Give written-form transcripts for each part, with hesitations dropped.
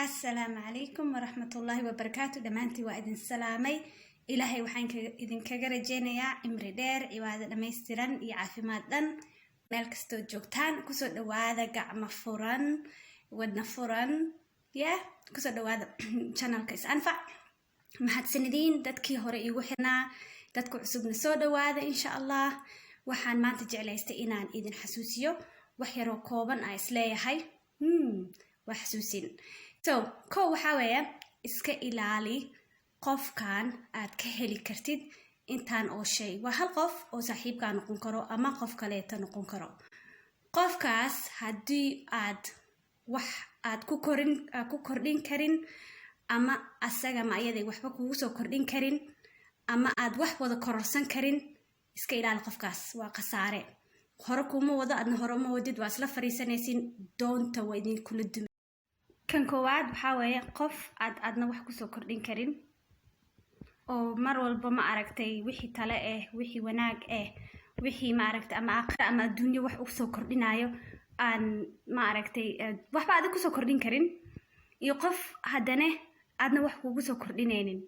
السلام عليكم ورحمة الله وبركاته. دمانتي وإذن سلامي إلهي وحين إذن كجرجينا يا عمر دير عواد دميسترن يعافي مادن مالكستو جوكتان كسو دوادا قاع مفورن ودنا فورن يا كسو دوادا channel كيس أنفع محد سندين دادكي هوري يوحنا دادكو عصوب نسو دوادا إن شاء الله وحان ما تجعلي استئنان إذن حسوسيو وحيرو كوبان آيسلاي هاي وحسوسين كو وحاوية iska ilaali qofkan aad ka heli kartid intaan oo shay waa hal qof oo saaxiibka noqon karo ama qof kale ta noqon karo qofkaas hadii aad wax aad ku kordhin karin ama asaga ma ayaday waxba kugu soo kordhin karin ama aad wax wada kororsan karin iska ilaali qofkaas waa qasaare hore kuma wada adna hore ma wadid waa isla fariisanaysin doonta waa idin kula dum kan koowaad waxa weeye qof aadna wax ku soo kordhin karin oo mar walba ma aragtay wixii tale wixii wanaag wixii ma aragtay ama aakhira ama adduunyo wax u soo kordhinayo aan ma aragtay waxba aad ku soo kordhin karin iyo qof hadana aadna wax kugu soo kordhinaynin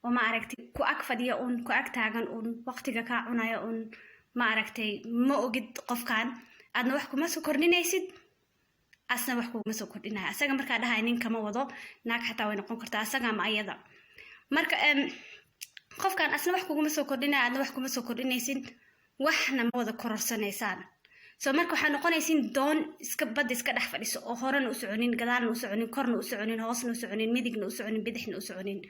oo ma aragtay ku ag fadhiya ku ag taagan waqtiga ka cunayo ma aragtay ma ogid qofkan aadna wax kuma soo kordhinaysid asna wax kuma soo kordhinaya asaga marka dhahay nin kama wado naag xataa way noqon kartaa asaga ma ayada marka qofkan asna wax kuma soo kordhinaya aadna wax kuma soo kordhinaysin waxna ma wada kororsanaysan soo marka waxa noqonaysin doon iska bad iska dhax fadhiso oo horena u soconin gadaalna u soconin korna u soconin hoosna u soconin midigna u soconin bidixna u soconin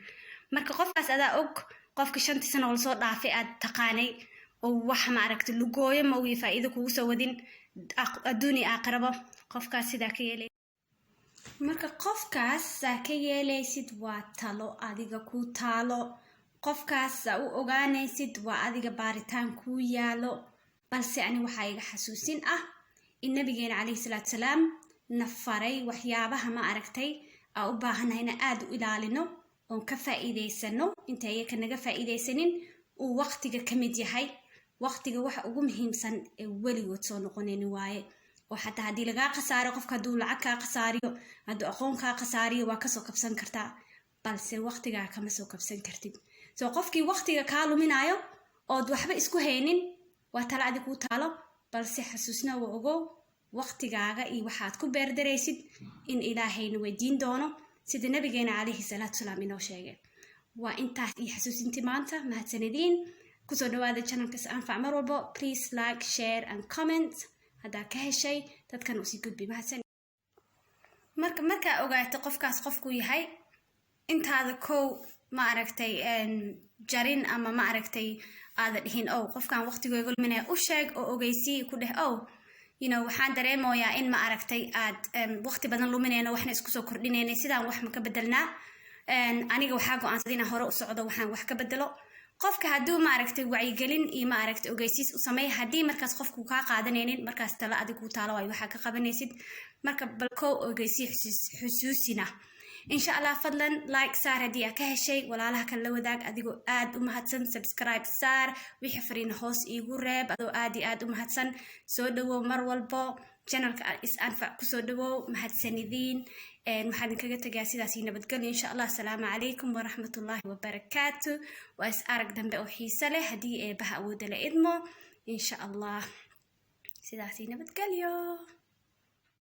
marka qofkaas adaa og qofka 5 sano oo soo dhaafay aad taqaanay oo wax ma aragtay lugooyo ma uu faa'iido kugu soo wadin adduuni aakhiraba qofkaas sida ka yeelay marka qofkaas ka yeelaysid waa talo adiga ku taalo qofkaas u ogaanaysid waa adiga baaritaan ku yaalo balse ani waxa iga xasuusin in nabigeena kaleey salaatu salaam nafaray waxyaabaha ma aragtay u baahanayna aad u ilaalino oo ka faa'iideysano inta ay ka naga faa'iideysanin oo waqtiga kamid yahay waqtiga waxa ugu muhiimsan ee waligood soo noqoneen waaye oo xataa hadii laga qasaaro qofka haduu lacag ka qasaariyo haduu aqoon ka qasaariyo waa ka soo kabsan kartaa balse waqtiga kama soo kabsan kartid soo qofkii waqtiga ka luminayo oo waxba isku haynin waa talaadi ku taalo balse xasuusna waa ogo waqtigaaga iyo waxaad ku beerdareysid in ilaahayna weydiin doono sida nabigeena kaleey salaatu salaam inoo sheegay waa intaas iyo xasuusintii maanta mahadsanidin kusoo dhawaada channelka Anfac mar walba please like share and comment hada ka heshay dadkan u sii gudbi mahadsan marka ogaato qofkaas qofku yahay intaada ko ma aragtay jarin ama ma aragtay aad dhihin qofkan waqtigooda luminaya u sheeg oo ogeysi ku dheh waxaan dareemayaa in ma aragtay aad waqti badan luminayna waxna isku soo kordhinayna sidaan wax ma ka bedelnaa aniga waxa go'aansaday inaan hore u socdo waxaan wax ka bedelo qofka haduu ma aragtay wacyigelin iyo ma aragtay ogeysiis u sameey hadii markaas qofku ka qaadanaynin markaas tala adigu taalo way waxa ka qabanaysid marka balko ogeysiis xusuusina insha Allah fadlan like saar hadii ka heshay walaalaha kala la wadaag adigoo aad u mahadsan subscribe saar wixii fariin hoos iigu reeb adoo aad u mahadsan soo dhawow mar walbo channelka Anfac ku soo dhawow mahadsanidin waxaan kaga tagay sidaas nabadgelyo insha Allah assalaamu calaykum wa rahmatullahi wa barakaatu waa is arag dambe oo xiiso leh hadii eebaha awood la idmo insha Allah sidaas nabadgelyo